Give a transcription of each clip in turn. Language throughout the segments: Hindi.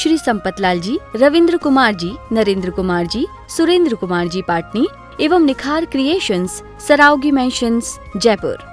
श्री संपतलाल जी, रविंद्र कुमार जी, नरेंद्र कुमार जी, सुरेंद्र कुमार जी पाटनी एवं निखार क्रिएशंस, सरावगी मैंशंस, जयपुर।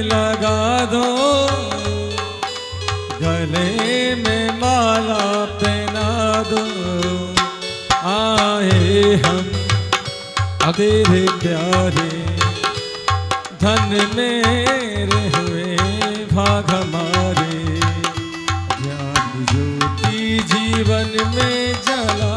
लगा दो गले में माला पहना दो, आए हम तेरे प्यारे धन मेरे हुए भाग हमारे, ज्ञान ज्योति जीवन में जला।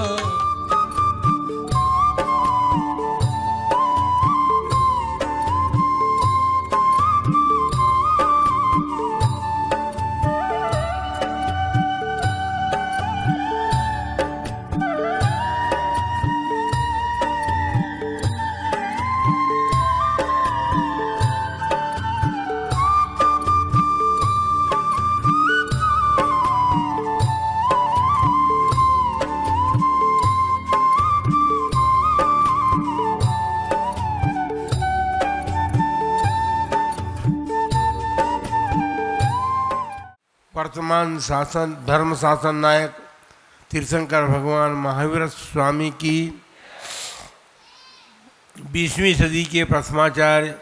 वर्तमान शासन धर्म शासन नायक तीर्थंकर भगवान महावीर स्वामी की 20वीं सदी के प्रथमाचार्य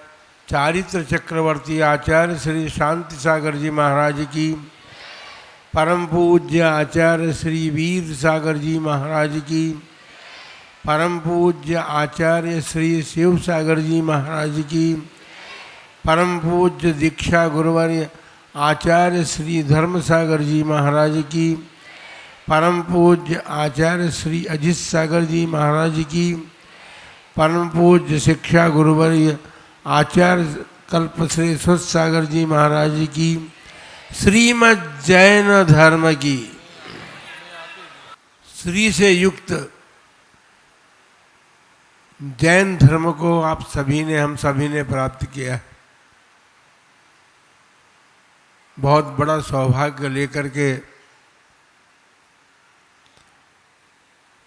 चारित्र चक्रवर्ती आचार्य श्री शांति सागर जी महाराज की, परम पूज्य आचार्य श्री वीर सागर जी महाराज की, परम पूज्य आचार्य श्री शिव सागर जी महाराज की, परम पूज्य दीक्षा गुरुवर्य आचार्य श्री धर्म सागर जी महाराज की, परम पूज्य आचार्य श्री अजित सागर जी महाराज की, परम पूज्य शिक्षा गुरुवर्य आचार्य कल्पश्री सागर जी महाराज की, श्रीमद् जैन धर्म की श्री से युक्त जैन धर्म को आप सभी ने, हम सभी ने प्राप्त किया है। बहुत बड़ा सौभाग्य लेकर के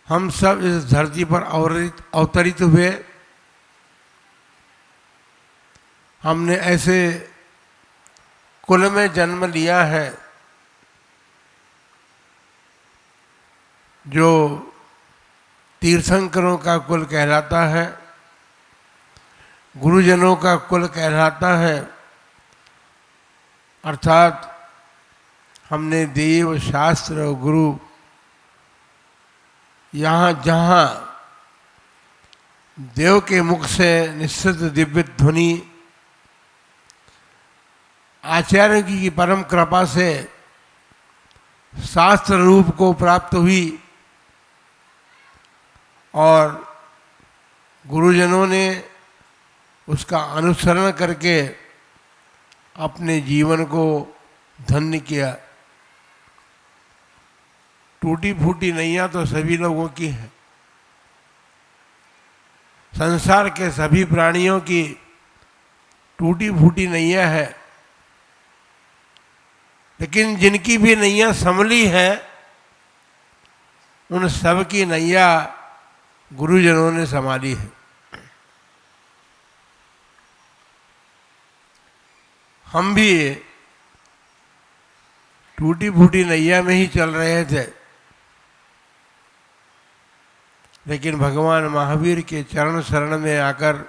हम सब इस धरती पर अवतरित हुए। हमने ऐसे कुल में जन्म लिया है जो तीर्थंकरों का कुल कहलाता है, गुरुजनों का कुल कहलाता है। अर्थात हमने देव शास्त्र और गुरु यहाँ जहाँ देव के मुख से निश्चित दिव्य ध्वनि आचार्य की परम कृपा से शास्त्र रूप को प्राप्त हुई और गुरुजनों ने उसका अनुसरण करके अपने जीवन को धन्य किया। टूटी फूटी नैया तो सभी लोगों की है, संसार के सभी प्राणियों की टूटी फूटी नैया है, लेकिन जिनकी भी नैया संभली है उन सब की नैया गुरुजनों ने संभाली है। हम भी टूटी फूटी नैया में ही चल रहे थे, लेकिन भगवान महावीर के चरण शरण में आकर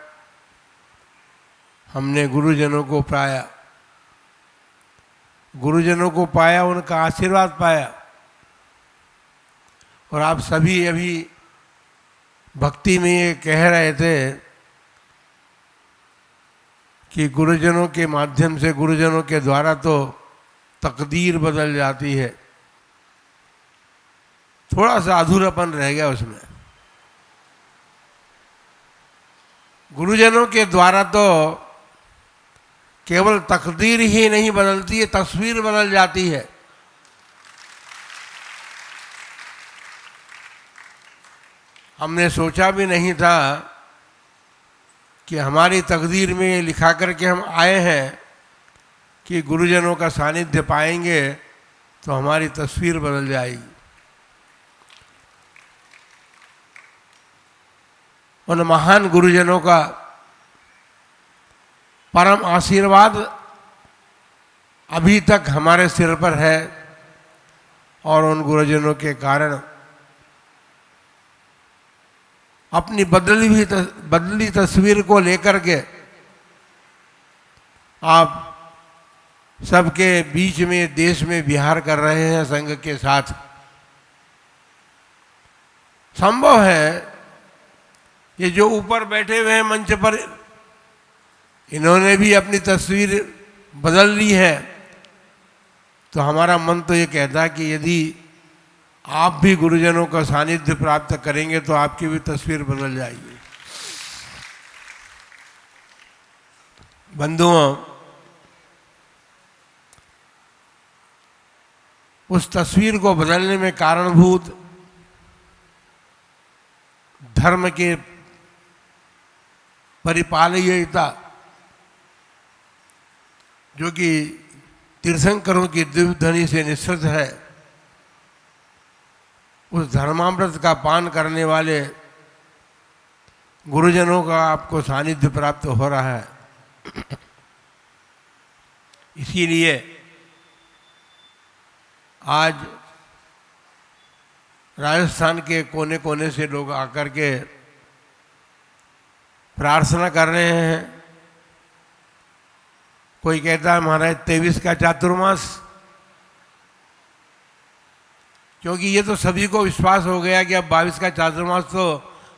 हमने गुरुजनों को पाया, गुरुजनों को पाया, उनका आशीर्वाद पाया। और आप सभी अभी भक्ति में ये कह रहे थे कि गुरुजनों के माध्यम से, गुरुजनों के द्वारा तो तकदीर बदल जाती है। थोड़ा सा अधूरापन रह गया उसमें। गुरुजनों के द्वारा तो केवल तकदीर ही नहीं बदलती है, तस्वीर बदल जाती है। हमने सोचा भी नहीं था कि हमारी तकदीर में लिखा करके हम आए हैं कि गुरुजनों का सानिध्य पाएंगे तो हमारी तस्वीर बदल जाएगी। उन महान गुरुजनों का परम आशीर्वाद अभी तक हमारे सिर पर है और उन गुरुजनों के कारण अपनी बदली तस्वीर को लेकर के आप सबके बीच में देश में विहार कर रहे हैं संघ के साथ। संभव है ये जो ऊपर बैठे हुए हैं मंच पर, इन्होंने भी अपनी तस्वीर बदल ली है, तो हमारा मन तो ये कहता है कि यदि आप भी गुरुजनों का सानिध्य प्राप्त करेंगे तो आपकी भी तस्वीर बदल जाएगी। बंधुओं, उस तस्वीर को बदलने में कारणभूत धर्म के परिपालयिता, जो कि तीर्थंकरों की दिव्य ध्वनि से निश्चित है, उस धर्मामृत का पान करने वाले गुरुजनों का आपको सानिध्य प्राप्त हो रहा है। इसीलिए आज राजस्थान के कोने कोने से लोग आकर के प्रार्थना कर रहे हैं। कोई कहता है महाराज 23 का चातुर्मास, क्योंकि ये तो सभी को विश्वास हो गया कि अब 22 का चातुर्मास तो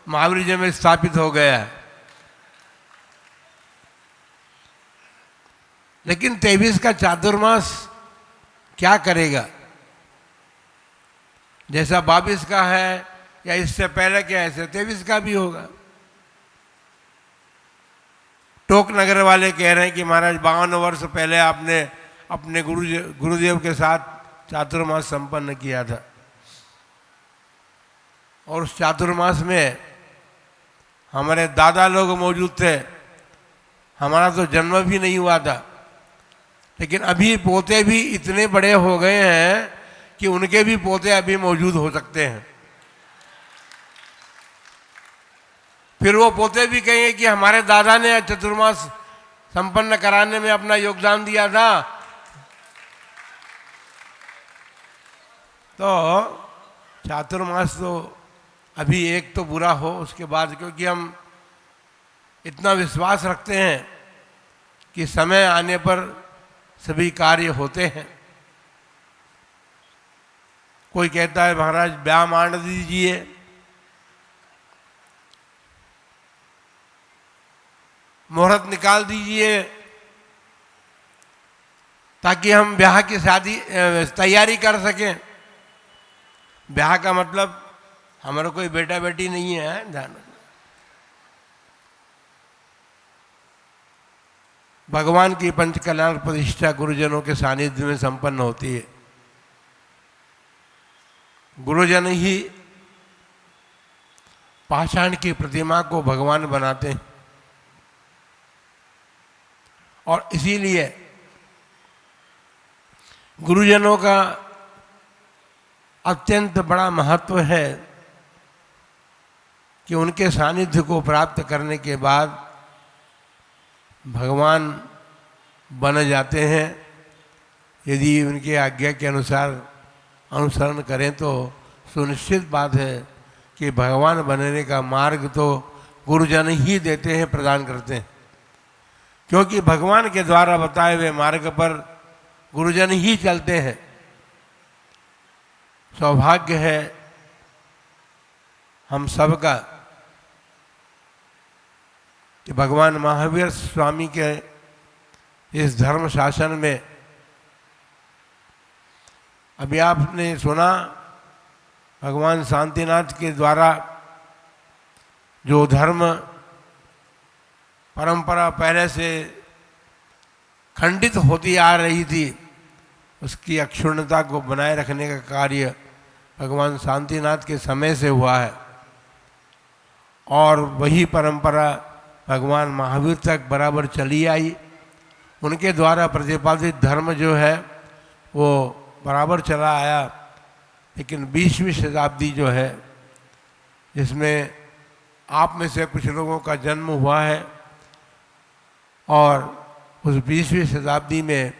महावीर जी में स्थापित हो गया है। लेकिन 23 का चातुर्मास क्या करेगा? जैसा 22 का है या इससे पहले क्या ऐसे 23 का भी होगा। टोक नगर वाले कह रहे हैं कि महाराज 52 वर्ष पहले आपने अपने गुरुदेव के साथ चातुर्मास संपन्न किया था, और उस चातुर्मास में हमारे दादा लोग मौजूद थे। हमारा तो जन्म भी नहीं हुआ था, लेकिन अभी पोते भी इतने बड़े हो गए हैं कि उनके भी पोते अभी मौजूद हो सकते हैं। फिर वो पोते भी कहेंगे कि हमारे दादा ने चतुर्मास संपन्न कराने में अपना योगदान दिया था। तो चातुर्मास तो अभी एक तो बुरा हो, उसके बाद, क्योंकि हम इतना विश्वास रखते हैं कि समय आने पर सभी कार्य होते हैं। कोई कहता है महाराज ब्याह मान दीजिए, मुहूर्त निकाल दीजिए, ताकि हम ब्याह की शादी तैयारी कर सकें। ब्याह का मतलब हमारा कोई बेटा बेटी नहीं है, ध्यान रखना। भगवान की पंच कल्याण प्रतिष्ठा गुरुजनों के सानिध्य में संपन्न होती है। गुरुजन ही पाषाण की प्रतिमा को भगवान बनाते हैं, और इसीलिए गुरुजनों का अत्यंत बड़ा महत्व है कि उनके सानिध्य को प्राप्त करने के बाद भगवान बन जाते हैं। यदि उनके आज्ञा के अनुसार अनुसरण करें तो सुनिश्चित बात है कि भगवान बनने का मार्ग तो गुरुजन ही देते हैं, प्रदान करते हैं। क्योंकि भगवान के द्वारा बताए हुए मार्ग पर गुरुजन ही चलते हैं। सौभाग्य है हम सबका कि भगवान महावीर स्वामी के इस धर्म शासन में अभी आपने सुना भगवान शांतिनाथ के द्वारा जो धर्म परंपरा पहले से खंडित होती आ रही थी, उसकी अक्षुण्णता को बनाए रखने का कार्य भगवान शांतिनाथ के समय से हुआ है। और वही परंपरा भगवान महावीर तक बराबर चली आई। उनके द्वारा प्रतिपादित धर्म जो है वो बराबर चला आया। लेकिन 20वीं शताब्दी जो है, जिसमें आप में से कुछ लोगों का जन्म हुआ है, और उस 20वीं शताब्दी में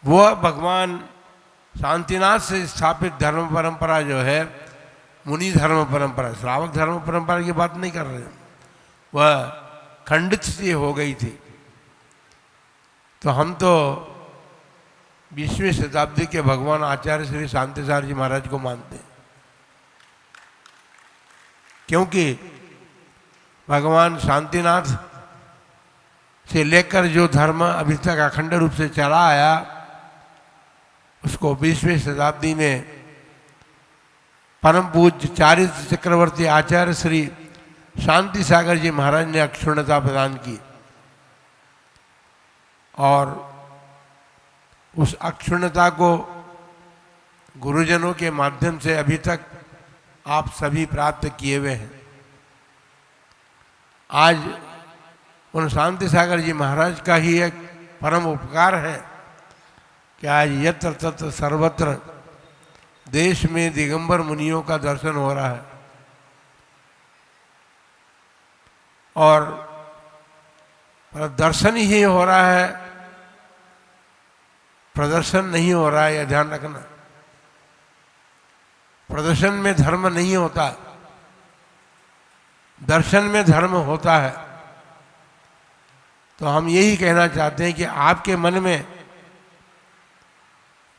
वह भगवान शांतिनाथ से स्थापित धर्म परंपरा जो है, मुनि धर्म परंपरा, श्रावक धर्म परंपरा की बात नहीं कर रहे हैं, वह खंडित सी हो गई थी। तो हम तो 20वीं शताब्दी के भगवान आचार्य श्री शांतिसार जी महाराज को मानते हैं, क्योंकि भगवान शांतिनाथ से लेकर जो धर्म अभी तक अखंड रूप से चला आया, उसको 20वीं शताब्दी में परम पूज्य चारित्र चक्रवर्ती आचार्य श्री शांति सागर जी महाराज ने अक्षुण्णता प्रदान की। और उस अक्षुण्णता को गुरुजनों के माध्यम से अभी तक आप सभी प्राप्त किए हुए हैं। आज उन शांति सागर जी महाराज का ही एक परम उपकार है कि आज यत्र तत्र सर्वत्र देश में दिगंबर मुनियों का दर्शन हो रहा है। और दर्शन ही हो रहा है, प्रदर्शन नहीं हो रहा है, यह ध्यान रखना। प्रदर्शन में धर्म नहीं होता, दर्शन में धर्म होता है। तो हम यही कहना चाहते हैं कि आपके मन में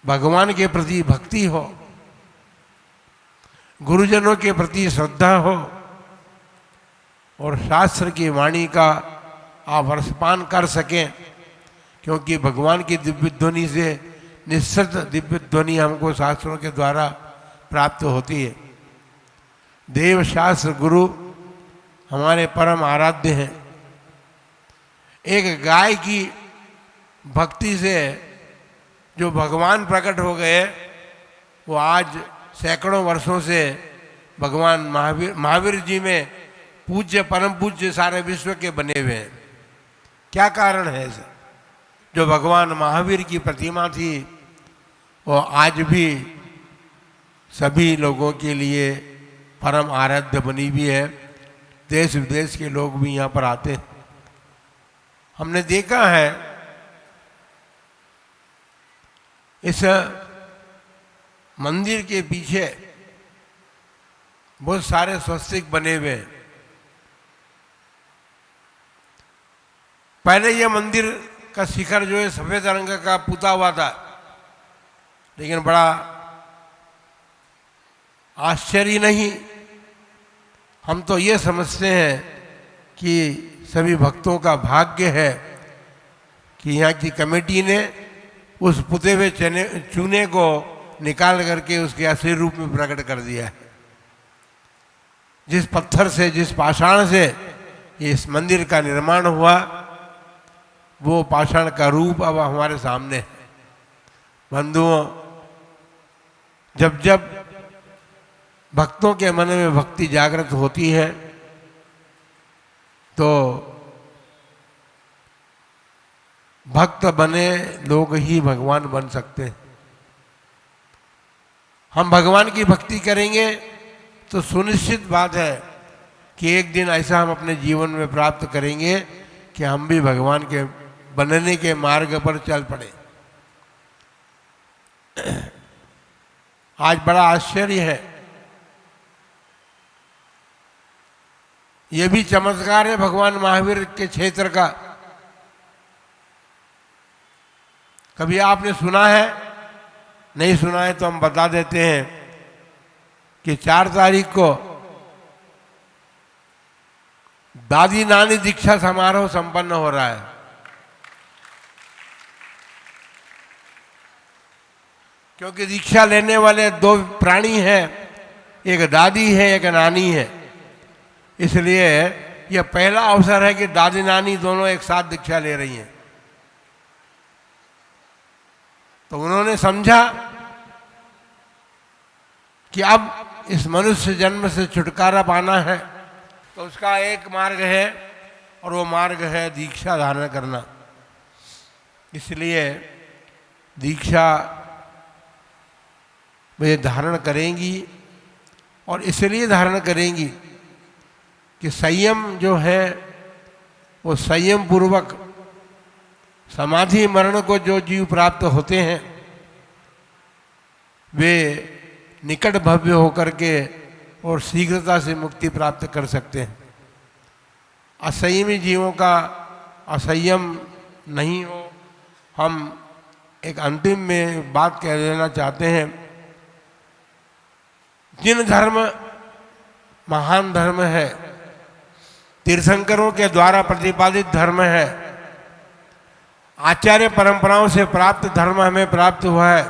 भगवान के प्रति भक्ति हो, गुरुजनों के प्रति श्रद्धा हो, और शास्त्र की वाणी का आप रसपान कर सकें। क्योंकि भगवान की दिव्य ध्वनि से निश्चित दिव्य ध्वनि हमको शास्त्रों के द्वारा प्राप्त होती है। देव शास्त्र गुरु हमारे परम आराध्य हैं। एक गाय की भक्ति से जो भगवान प्रकट हो गए, वो आज सैकड़ों वर्षों से भगवान महावीर जी में पूज्य परम पूज्य सारे विश्व के बने हुए हैं। क्या कारण है सर? जो भगवान महावीर की प्रतिमा थी वो आज भी सभी लोगों के लिए परम आराध्य बनी हुई है। देश विदेश के लोग भी यहाँ पर आते हैं। हमने देखा है इस मंदिर के पीछे बहुत सारे स्वस्तिक बने हुए हैं। पहले यह मंदिर का शिखर जो है सफेद रंग का पुता हुआ था, लेकिन बड़ा आश्चर्य नहीं, हम तो ये समझते हैं कि सभी भक्तों का भाग्य है कि यहाँ की कमेटी ने उस पुते हुए चूने को निकाल करके उसके असली रूप में प्रकट कर दिया है। जिस पत्थर से, जिस पाषाण से इस मंदिर का निर्माण हुआ, वो पाषाण का रूप अब हमारे सामने है। बंधुओं, जब जब भक्तों के मन में भक्ति जागृत होती है तो भक्त बने लोग ही भगवान बन सकते हैं। हम भगवान की भक्ति करेंगे तो सुनिश्चित बात है कि एक दिन ऐसा हम अपने जीवन में प्राप्त करेंगे कि हम भी भगवान के बनने के मार्ग पर चल पड़े। आज बड़ा आश्चर्य है, ये भी चमत्कार है भगवान महावीर के क्षेत्र का। कभी आपने सुना है? नहीं सुना है तो हम बता देते हैं कि 4 तारीख को दादी नानी दीक्षा समारोह संपन्न हो रहा है। क्योंकि दीक्षा लेने वाले 2 प्राणी हैं, एक दादी है एक नानी है, इसलिए यह पहला अवसर है कि दादी नानी दोनों एक साथ दीक्षा ले रही हैं। तो उन्होंने समझा कि अब इस मनुष्य जन्म से छुटकारा पाना है, तो उसका एक मार्ग है और वो मार्ग है दीक्षा धारण करना। इसलिए दीक्षा वे धारण करेंगी, और इसलिए धारण करेंगी कि संयम जो है वो संयम पूर्वक समाधि मरण को जो जीव प्राप्त होते हैं वे निकट भव्य होकर के और शीघ्रता से मुक्ति प्राप्त कर सकते हैं। असंयमी जीवों का असंयम नहीं हो। हम एक अंतिम में बात कह देना चाहते हैं, जिन धर्म महान धर्म है, तीर्थंकरों के द्वारा प्रतिपादित धर्म है, आचार्य परंपराओं से प्राप्त धर्म हमें प्राप्त हुआ है,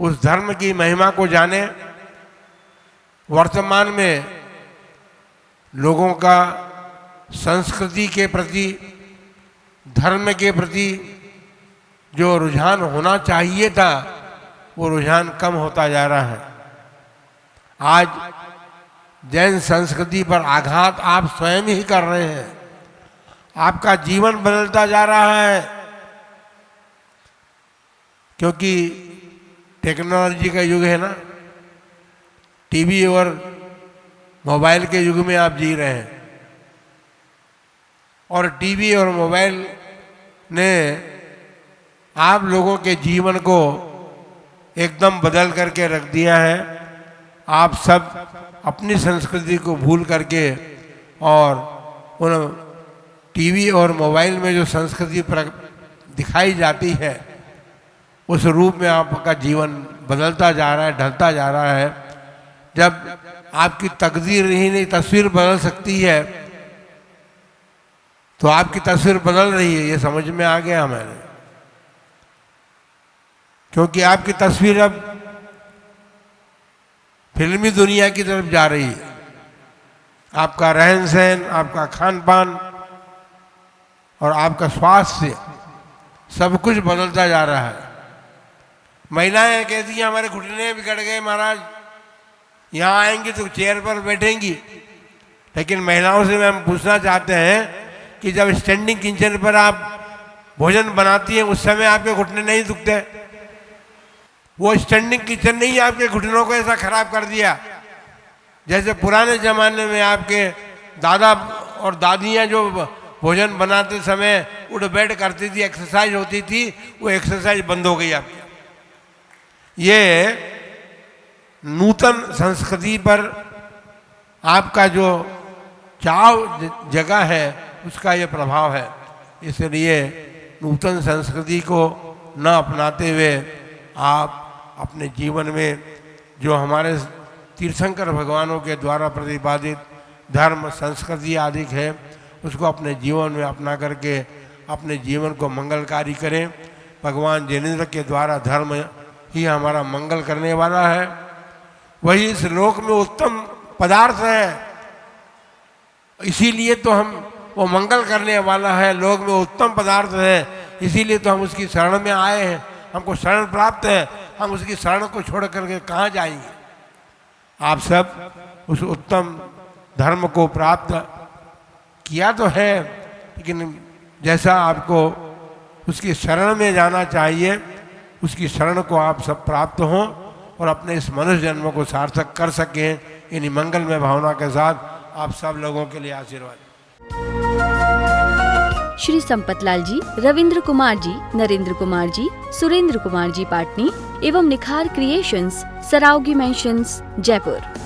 उस धर्म की महिमा को जाने। वर्तमान में लोगों का संस्कृति के प्रति, धर्म के प्रति जो रुझान होना चाहिए था वो रुझान कम होता जा रहा है। आज जैन संस्कृति पर आघात आप स्वयं ही कर रहे हैं। आपका जीवन बदलता जा रहा है, क्योंकि टेक्नोलॉजी का युग है ना, टीवी और मोबाइल के युग में आप जी रहे हैं। और टीवी और मोबाइल ने आप लोगों के जीवन को एकदम बदल करके रख दिया है। आप सब अपनी संस्कृति को भूल करके और उन टीवी और मोबाइल में जो संस्कृति दिखाई जाती है उस रूप में आपका जीवन बदलता जा रहा है, ढलता जा रहा है। जब आपकी तकदीर ही नहीं, तस्वीर बदल सकती है, तो आपकी तस्वीर बदल रही है, ये समझ में आ गया हमें। क्योंकि आपकी तस्वीर अब फिल्मी दुनिया की तरफ जा रही है। आपका रहन सहन, आपका खान पान और आपका स्वास्थ्य सब कुछ बदलता जा रहा है। महिलाएं कहती हैं हमारे घुटने बिगड़ गए महाराज, यहाँ आएंगी तो चेयर पर बैठेंगी। लेकिन महिलाओं से हम पूछना चाहते हैं कि जब स्टैंडिंग किचन पर आप भोजन बनाती हैं उस समय आपके घुटने नहीं दुखते? वो स्टैंडिंग किचन नहीं आपके घुटनों को ऐसा खराब कर दिया जैसे पुराने जमाने में आपके दादा और दादियाँ जो भोजन बनाते समय उठ बैठ करती थी, एक्सरसाइज होती थी, वो एक्सरसाइज बंद हो गई आपकी। ये नूतन संस्कृति पर आपका जो चाव जगह है उसका ये प्रभाव है। इसलिए नूतन संस्कृति को न अपनाते हुए आप अपने जीवन में जो हमारे तीर्थंकर भगवानों के द्वारा प्रतिपादित धर्म, संस्कृति आदि है उसको अपने जीवन में अपना करके अपने जीवन को मंगलकारी करें। भगवान जिनेंद्र के द्वारा धर्म ही हमारा मंगल करने वाला है। वही इस लोक में उत्तम पदार्थ है, इसीलिए तो हम वो मंगल करने वाला है, लोक में उत्तम पदार्थ है, इसीलिए तो हम उसकी शरण में आए हैं। हमको शरण प्राप्त है, हम उसकी शरण को छोड़ करके कहाँ जाएंगे। आप सब उस उत्तम धर्म को प्राप्त किया तो है, लेकिन जैसा आपको उसकी शरण में जाना चाहिए उसकी शरण को आप सब प्राप्त हों और अपने इस मनुष्य जन्म को सार्थक कर सकें। इन्हीं मंगलमय भावना के साथ आप सब लोगों के लिए आशीर्वाद। श्री संपतलाल जी, रविंद्र कुमार जी, नरेंद्र कुमार जी, सुरेंद्र कुमार जी पाटनी एवं निखार क्रिएशंस, सरावगी मेंशंस, जयपुर।